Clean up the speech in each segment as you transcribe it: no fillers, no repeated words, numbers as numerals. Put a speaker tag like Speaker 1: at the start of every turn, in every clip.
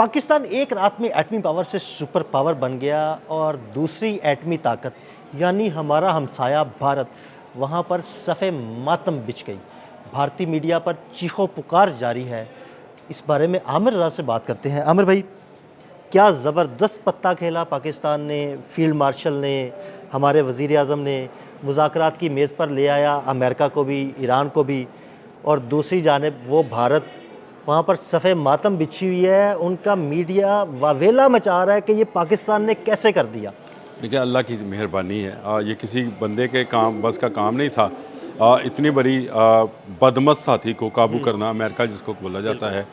Speaker 1: पाकिस्तान एक रात में एटमी पावर से सुपर पावर बन गया और दूसरी एटमी ताकत यानी हमारा हमसाया भारत वहाँ पर सफ़े मातम बिछ गई। भारतीय मीडिया पर चीखो पुकार जारी है। इस बारे में आमिर रज़ा से बात करते हैं। आमिर भाई, क्या ज़बरदस्त पत्ता खेला पाकिस्तान ने, फील्ड मार्शल ने, हमारे वज़ीर आज़म ने, मुज़ाकरात की मेज़ पर ले आया अमेरिका को भी, ईरान को भी, और दूसरी जानिब वो भारत वहाँ पर सफ़े मातम बिछी हुई है। उनका मीडिया वावेला मचा रहा है कि ये पाकिस्तान ने कैसे कर दिया।
Speaker 2: देखिए, अल्लाह की मेहरबानी है। ये किसी बंदे के काम बस का काम नहीं था। इतनी बड़ी बदमस्त हाथी को काबू करना, अमेरिका जिसको बोला जाता है,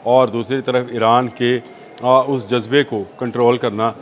Speaker 2: और दूसरी तरफ ईरान के उस जज्बे को कंट्रोल करना,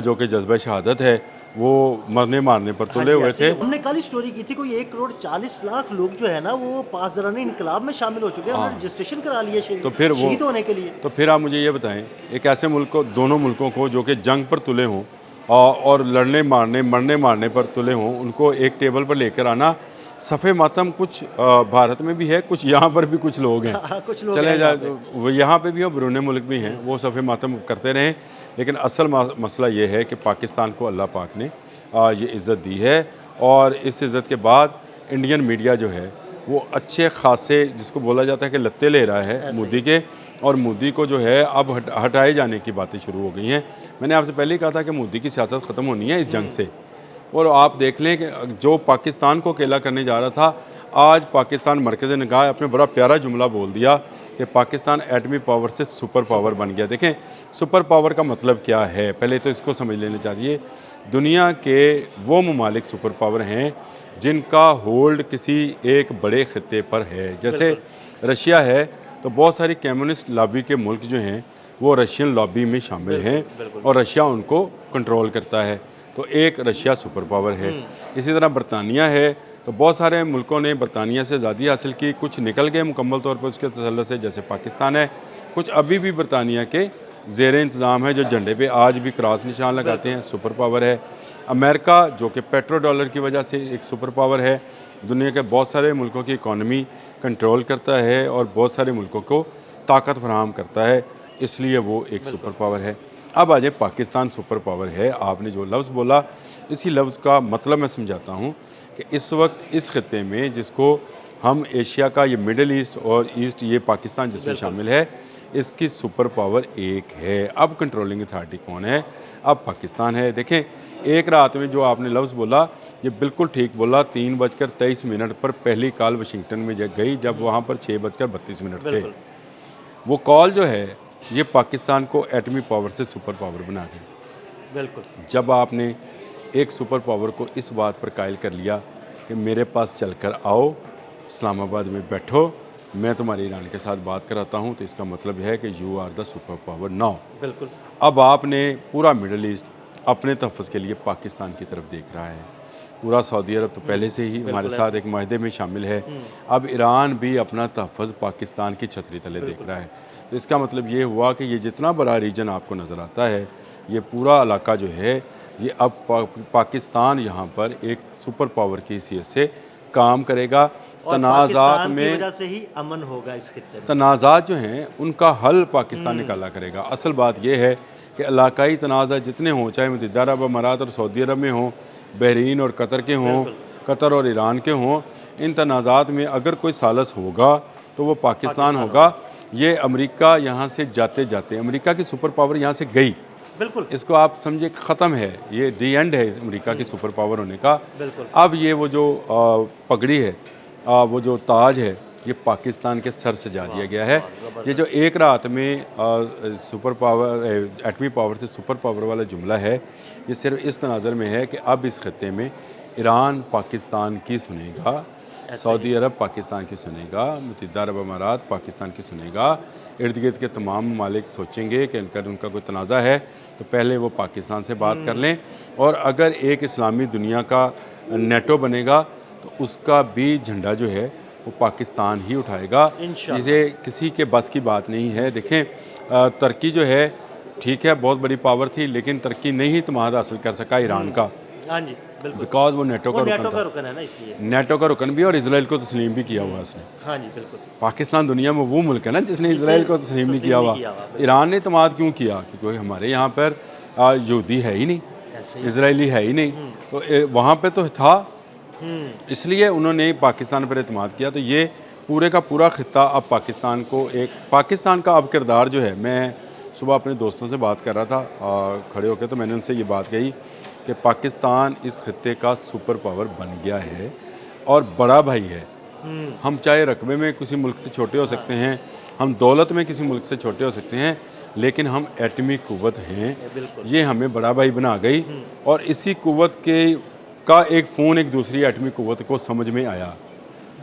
Speaker 2: जो कि जज्बा शहादत है, वो मरने मारने पर तुले हुए थे।
Speaker 1: हमने कल ही स्टोरी की थी, कोई 1 करोड़ 40 लाख लोग जो है ना वो पासदाराने इनकलाब में शामिल हो चुके हैं। उन्होंने रजिस्ट्रेशन करा लिया
Speaker 2: तो फिर वो
Speaker 1: शहीद होने के लिए।
Speaker 2: तो फिर आप मुझे ये बताएं, एक ऐसे मुल्क को, दोनों मुल्कों को जो कि जंग पर तुले हों और लड़ने मारने मरने मारने पर तुले हों, उनको एक टेबल पर लेकर आना सफ़े मातम कुछ भारत में भी है, कुछ यहाँ पर भी कुछ लोग हैं।
Speaker 1: कुछ लोग
Speaker 2: चले
Speaker 1: हैं
Speaker 2: जाए, वो यहाँ पे भी और बैरून मुल्क भी हैं, वो सफ़े मातम करते रहें। लेकिन असल मसला ये है कि पाकिस्तान को अल्लाह पाक ने ये इज़्ज़त दी है, और इस इज़्ज़त के बाद इंडियन मीडिया जो है वो अच्छे खासे, जिसको बोला जाता है कि लत्ते ले रहा है मोदी के, और मोदी को जो है अब हटाए जाने की बातें शुरू हो गई हैं। मैंने आपसे पहले ही कहा था कि मोदी की सियासत ख़त्म होनी है इस जंग से। और आप देख लें कि जो पाकिस्तान को अकेला करने जा रहा था, आज पाकिस्तान मरकज़ निगाह अपने बड़ा प्यारा जुमला बोल दिया कि पाकिस्तान एटमी पावर से सुपर पावर बन गया। देखें, सुपर पावर का मतलब क्या है, पहले तो इसको समझ लेना चाहिए। दुनिया के वो ममालिक सुपर पावर हैं जिनका होल्ड किसी एक बड़े खित्ते पर है। जैसे रशिया है, तो बहुत सारी कम्युनिस्ट लॉबी के मुल्क जो हैं वो रशियन लॉबी में शामिल हैं, और रशिया उनको कंट्रोल करता है। तो एक रशिया सुपर पावर है। इसी तरह बरतानिया है, तो बहुत सारे मुल्कों ने बरतानिया से आज़ादी हासिल की, कुछ निकल गए मुकम्मल तौर पर उसके तसल्लुत से, जैसे पाकिस्तान है। कुछ अभी भी बरतानिया के ज़ेर इंतज़ाम है, जो झंडे पे आज भी क्रॉस निशान लगाते हैं, सुपर पावर है। अमेरिका, जो कि पेट्रो डॉलर की वजह से एक सुपर पावर है, दुनिया के बहुत सारे मुल्कों की इकॉनमी कंट्रोल करता है और बहुत सारे मुल्कों को ताकत फराहम करता है, इसलिए वो एक सुपर पावर है। अब आ जाए, पाकिस्तान सुपर पावर है। आपने जो लफ्ज़ बोला, इसी लफ्ज़ का मतलब मैं समझाता हूँ कि इस वक्त इस खित्ते में, जिसको हम एशिया का, ये मिडल ईस्ट और ईस्ट, ये पाकिस्तान जिसमें शामिल है, इसकी सुपर पावर एक है। अब कंट्रोलिंग अथॉरिटी कौन है? अब पाकिस्तान है। देखें, एक रात में जो आपने लफ्ज़ बोला, ये बिल्कुल ठीक बोला। 3:23 पर पहली कॉल वाशिंगटन में गई, जब वहाँ पर 6:32 थे। वो कॉल जो है, ये पाकिस्तान को एटमी पावर से सुपर पावर बना दी।
Speaker 1: बिल्कुल।
Speaker 2: जब आपने एक सुपर पावर को इस बात पर कायल कर लिया कि मेरे पास चलकर आओ, इस्लामाबाद में बैठो, मैं तुम्हारे ईरान के साथ बात कराता हूँ, तो इसका मतलब है कि you are the superpower now.
Speaker 1: बिल्कुल।
Speaker 2: अब आपने पूरा मिडल ईस्ट अपने तहफ़्फ़ुज़ के लिए पाकिस्तान की तरफ देख रहा है। पूरा सऊदी अरब तो पहले से ही हमारे साथ एक माहदे में शामिल है। अब ईरान भी अपना तहफ़्फ़ुज़ पाकिस्तान की छतरी तले देख रहा है। तो इसका मतलब ये हुआ कि ये जितना बड़ा रीजन आपको नज़र आता है, ये पूरा इलाका जो है, ये अब पाकिस्तान यहाँ पर एक सुपर पावर की हैसियत से काम करेगा। तनाज़ात में
Speaker 1: वजह से ही अमन होगा इस खित्ते में।
Speaker 2: तनाज़ात जो हैं उनका हल पाकिस्तान निकाला करेगा। असल बात यह है कि इलाकाई तनाज़ात जितने हों, चाहे मुत्तहिदा अरब अमारात और सऊदी अरब में हों, बहरीन और कतर के हों, कतर और ईरान के हों, इन तनाज़ात में अगर कोई सालस होगा तो वो पाकिस्तान होगा। ये अमेरिका यहाँ से जाते जाते, अमेरिका की सुपर पावर यहाँ से गई,
Speaker 1: बिल्कुल,
Speaker 2: इसको आप समझे ख़त्म है, ये दी एंड है अमेरिका की सुपर पावर होने का।
Speaker 1: बिल्कुल।
Speaker 2: अब ये वो जो पगड़ी है, वो जो ताज है, ये पाकिस्तान के सर से जा दिया गया है। ये जो एक रात में सुपर पावर, एटमी पावर से सुपर पावर वाला जुमला है, ये सिर्फ इस तनाज़र में है कि अब इस खत्ते में ईरान पाकिस्तान की सुनेगा, सऊदी अरब पाकिस्तान की सुनेगा, मुत्तहिदा अरब अमारात पाकिस्तान की सुनेगा। इर्द गिर्द के तमाम ममालिक सोचेंगे कि उनका कोई तनाज़ा है तो पहले वो पाकिस्तान से बात कर लें, और अगर एक इस्लामी दुनिया का नेटो बनेगा तो उसका भी झंडा जो है वो पाकिस्तान ही उठाएगा। इसे किसी के बस की बात नहीं है। देखें, तुर्की जो है, ठीक है, बहुत बड़ी पावर थी, लेकिन तुर्की नहीं तमाद हासिल कर सका ईरान का।
Speaker 1: हाँ जी, बिल्कुल।
Speaker 2: बिकॉज वो नेटो का
Speaker 1: वो
Speaker 2: रुकन
Speaker 1: नेटो का
Speaker 2: था,
Speaker 1: रुकन है ना इसलिए।
Speaker 2: नेटो का रुकन भी, और इसराइल को तस्लीम भी किया हुआ उसने।
Speaker 1: हाँ जी, बिल्कुल।
Speaker 2: पाकिस्तान दुनिया में वो मुल्क है ना जिसने
Speaker 1: जिसे
Speaker 2: इसराइल को तस्लीम नहीं किया
Speaker 1: नहीं
Speaker 2: हुआ।
Speaker 1: किया हुआ, बिल्कुल।
Speaker 2: ईरान ने इत्मीद क्यों किया? क्योंकि हमारे यहाँ पर यहूदी है ही नहीं,
Speaker 1: ऐसे ही।
Speaker 2: इसराइली है ही नहीं, तो वहाँ पे तो था,
Speaker 1: हम्म,
Speaker 2: इसलिए उन्होंने पाकिस्तान पर इत्मीद किया। तो ये पूरे का पूरा खित्ता अब पाकिस्तान को, एक पाकिस्तान का अब किरदार जो है, मैं सुबह अपने दोस्तों से बात कर रहा था खड़े होकर, तो मैंने उनसे ये बात कही कि पाकिस्तान इस खित्ते का सुपर पावर बन गया है और बड़ा भाई है। हम चाहे रकबे में किसी मुल्क से छोटे हो सकते हैं, हम दौलत में किसी मुल्क से छोटे हो सकते हैं, लेकिन हम एटमी कुव्वत हैं,
Speaker 1: बिल्कुल।
Speaker 2: ये हमें बड़ा भाई बना गई। और इसी कुव्वत के का एक फ़ोन एक दूसरी एटमी कुव्वत को समझ में आया।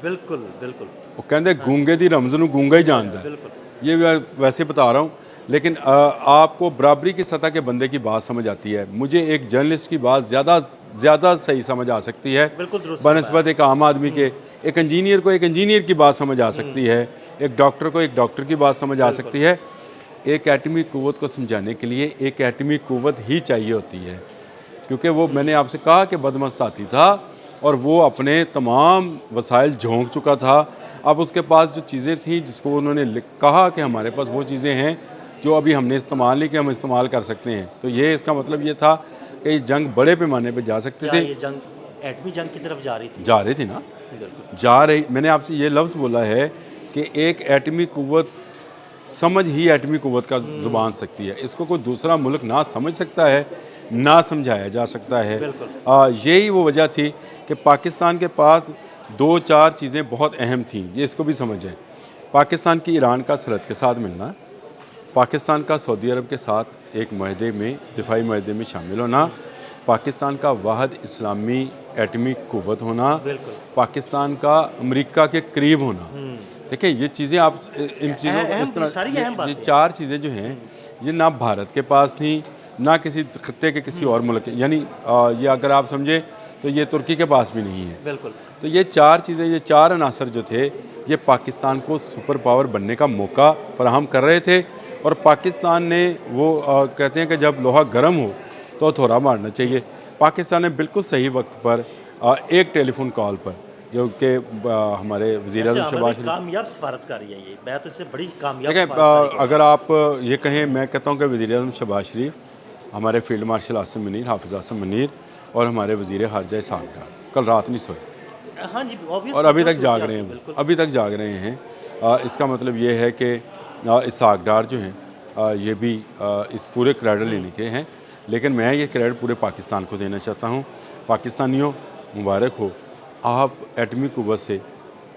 Speaker 1: बिल्कुल बिल्कुल
Speaker 2: वो कहते गूंगे दी रमज़ नूं गूंगा ही जानता है।
Speaker 1: बिल्कुल।
Speaker 2: ये मैं वैसे बता रहा हूँ, लेकिन आपको बराबरी की सतह के बंदे की बात समझ आती है। मुझे एक जर्नलिस्ट की बात ज़्यादा सही समझ आ सकती है
Speaker 1: बिल्कुल दुरुस्त
Speaker 2: बनस्बत एक आम आदमी के। एक इंजीनियर को एक इंजीनियर की बात समझ आ सकती है, एक डॉक्टर को एक डॉक्टर की बात समझ आ सकती है। एक एटमी कुव्वत को समझाने के लिए एक एटमी कुव्वत ही चाहिए होती है, क्योंकि वो मैंने आपसे कहा कि बदमस्त आती था और वो अपने तमाम वसाइल झोंक चुका था। अब उसके पास जो चीज़ें थी जिसको उन्होंने कहा कि हमारे पास वो चीज़ें हैं जो अभी हमने इस्तेमाल नहीं किया, हम इस्तेमाल कर सकते हैं। तो ये इसका मतलब ये था कि ये जंग बड़े पैमाने पे जा सकते
Speaker 1: क्या
Speaker 2: थे,
Speaker 1: ये जंग एटमी जंग की तरफ जा रही थी?
Speaker 2: जा रही थी ना,
Speaker 1: बिल्कुल।
Speaker 2: जा रही। मैंने आपसे ये लफ्ज़ बोला है कि एक एटमी कुव्वत समझ ही एटमी कुव्वत का ज़ुबान सकती है। इसको कोई दूसरा मुल्क ना समझ सकता है, ना समझाया जा सकता है।
Speaker 1: बिल्कुल।
Speaker 2: यही वो वजह थी कि पाकिस्तान के पास 2-4 चीज़ें बहुत अहम थीं, ये इसको भी समझें। पाकिस्तान की ईरान का सरहद के साथ मिलना, पाकिस्तान का सऊदी अरब के साथ एक माहदे में, दिफाई माहदे में शामिल होना, पाकिस्तान का वाहिद इस्लामी एटमी कुव्वत होना,
Speaker 1: बिल्कुल।
Speaker 2: पाकिस्तान का अमेरिका के करीब होना। देखिए ये चीज़ें आप इन चीज़ों को इस तरह,
Speaker 1: सारी अहम
Speaker 2: ये
Speaker 1: बातें।
Speaker 2: 4 चीज़ें जो हैं ये ना भारत के पास थी, ना किसी खत्ते के किसी और मुल्क के, यानी ये अगर आप समझे तो ये तुर्की के पास भी नहीं है।
Speaker 1: बिल्कुल।
Speaker 2: तो ये 4 चीज़ें, ये 4 अनासर जो थे, ये पाकिस्तान को सुपर पावर बनने का मौका फराहम कर रहे थे। और पाकिस्तान ने वो कहते हैं कि जब लोहा गर्म हो तो हथौड़ा मारना चाहिए। पाकिस्तान ने बिल्कुल सही वक्त पर एक टेलीफोन कॉल पर, जो कि हमारे वज़ीर आज़म शहबाज शरीफ,
Speaker 1: कामयाब सफारतकारी है ये, मैं तो इससे बड़ी कामयाब
Speaker 2: देखिए
Speaker 1: सफारतकारी
Speaker 2: अगर आप ये कहें, मैं कहता हूँ कि वज़ीर आज़म शहबाज शरीफ, हमारे फील्ड मार्शल आसिम मुनीर, हाफिज़ आसिम मुनीर और हमारे वज़ीर ख़ारजा इसहाक़ डार कल रात नहीं सोए
Speaker 1: हाँ जी, obvious
Speaker 2: और अभी तक
Speaker 1: बिल्कुल
Speaker 2: जाग
Speaker 1: सूरत
Speaker 2: रहे
Speaker 1: है,
Speaker 2: हैं,
Speaker 1: बिल्कुल।
Speaker 2: अभी तक जाग रहे हैं। इसका मतलब ये है कि इसहाक़ डार जो हैं ये भी इस पूरे क्रेडिट लेने के हैं, लेकिन मैं ये क्रेडिट पूरे पाकिस्तान को देना चाहता हूँ। पाकिस्तानियों मुबारक हो, आप एटमी कुव्वत से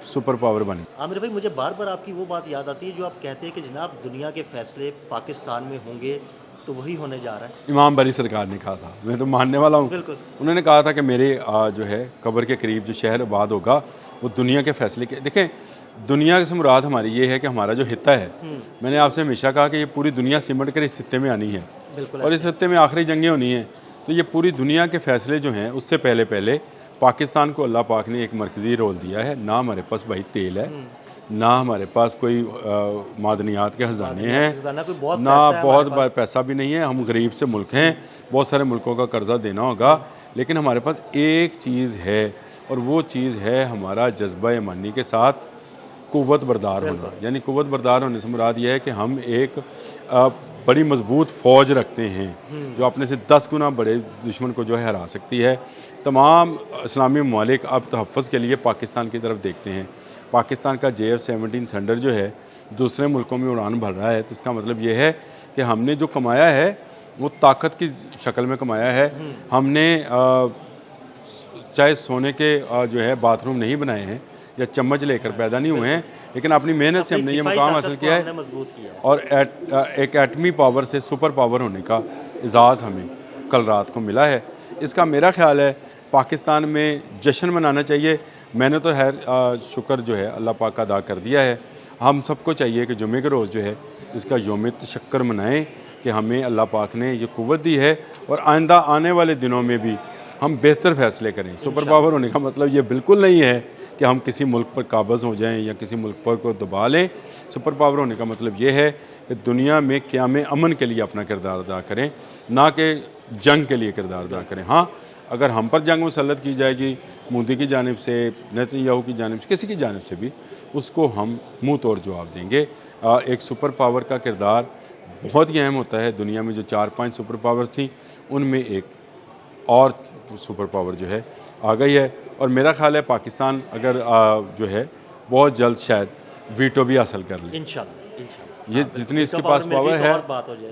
Speaker 2: सुपर पावर बने।
Speaker 1: आमिर भाई, मुझे बार बार आपकी वो बात याद आती है जो आप कहते हैं कि जनाब दुनिया के फैसले पाकिस्तान में होंगे तो वही होने जा रहा है।
Speaker 2: इमाम बारी सरकार ने कहा था, मैं तो मानने वाला हूँ।
Speaker 1: बिल्कुल।
Speaker 2: उन्होंने कहा था कि मेरे जो है कब्र के करीब जो शहर आबाद होगा वो दुनिया के फैसले के, देखें दुनिया से मुराद हमारी ये है कि हमारा जो हिस्सा है, मैंने आपसे हमेशा कहा कि ये पूरी दुनिया सिमट कर इस हिस्से में आनी है
Speaker 1: बिल्कुल।
Speaker 2: और इस हिस्से में आखिरी जंगें होनी हैं। तो ये पूरी दुनिया के फैसले जो हैं उससे पहले पाकिस्तान को अल्लाह पाक ने एक मरकज़ी रोल दिया है। ना हमारे पास भाई तेल है, ना हमारे पास कोई मादनियात के ख़जाने हैं, ना बहुत पैसा भी नहीं है। हम गरीब से मुल्क हैं, बहुत सारे मुल्कों का कर्ज़ा देना होगा, लेकिन हमारे पास एक चीज़ है और वो चीज़ है हमारा जज्बा ईमानी के साथ कुव्वत बरदार होना। यानी कुव्वत बरदार होने से मुराद ये है कि हम एक बड़ी मजबूत फ़ौज रखते हैं जो अपने से 10 गुना बड़े दुश्मन को जो है हरा सकती है। तमाम इस्लामी ममालिक अब तहफ़्फ़ुज़ के लिए पाकिस्तान की तरफ देखते हैं। पाकिस्तान का JF-17 थंडर जो है दूसरे मुल्कों में उड़ान भर रहा है, तो इसका मतलब ये है कि हमने जो कमाया है वो ताकत की शक्ल में कमाया है। हमने चाहे सोने के जो है बाथरूम नहीं बनाए हैं या चम्मच लेकर पैदा नहीं हुए हैं, लेकिन अपनी मेहनत से हमने ये मुकाम हासिल किया है और एक एटमी पावर से सुपर पावर होने का एजाज़ हमें कल रात को मिला है। इसका मेरा ख्याल है पाकिस्तान में जश्न मनाना चाहिए। मैंने तो शुक्र जो है अल्लाह पाक का अदा कर दिया है। हम सबको चाहिए कि जुमे के रोज़ जो है इसका यौम तशक्कर मनाएं कि हमें अल्लाह पाक ने ये कुव्वत दी है और आइंदा आने वाले दिनों में भी हम बेहतर फ़ैसले करें। सुपर पावर होने का मतलब ये बिल्कुल नहीं है कि हम किसी मुल्क पर काबज़ हो जाएं या किसी मुल्क पर को दबा लें। सुपर पावर होने का मतलब ये है कि दुनिया में क़याम अमन के लिए अपना किरदार अदा करें, ना कि जंग के लिए किरदार अदा करें। हाँ, اگر ہم پر جنگ مسلط کی جائے گی مودی کی جانب سے، نیتن یاہو کی جانب سے، کسی کی جانب سے بھی، اس کو ہم منہ توڑ جواب دیں گے۔ ایک سپر پاور کا کردار بہت ہی اہم ہوتا ہے۔ دنیا میں جو 4-5 سپر پاورز تھیں ان میں ایک اور سپر پاور جو ہے آ گئی ہے، اور میرا خیال ہے پاکستان اگر جو ہے بہت جلد شاید ویٹو بھی حاصل کر لے۔
Speaker 1: انشاءاللہ
Speaker 2: یہ جتنی اس کے پاس پاور ہے،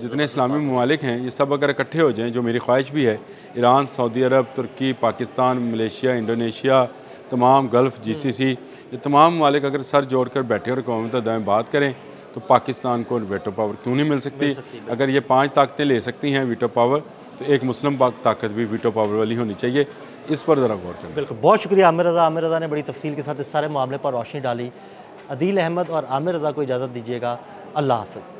Speaker 2: جتنے اسلامی ممالک ہیں، یہ سب اگر اکٹھے ہو جائیں، جو میری خواہش بھی ہے، ایران، سعودی عرب، ترکی، پاکستان، ملیشیا، انڈونیشیا، تمام گلف، جی سی سی، یہ تمام ممالک اگر سر جوڑ کر بیٹھے اور اقوام متحدہ میں بات کریں تو پاکستان کو ویٹو پاور کیوں نہیں مل سکتی؟ اگر یہ 5 طاقتیں لے سکتی ہیں ویٹو پاور، تو ایک مسلم طاقت بھی ویٹو پاور والی ہونی چاہیے۔ اس پر ذرا غور کریں۔
Speaker 1: بالکل، بہت شکریہ عامر رضا۔ عامر رضا نے بڑی تفصیل کے ساتھ اس سارے معاملے پر روشنی ڈالی۔ عدیل احمد اور عامر رضا کو اجازت دیجیے گا۔ اللہ حافظ۔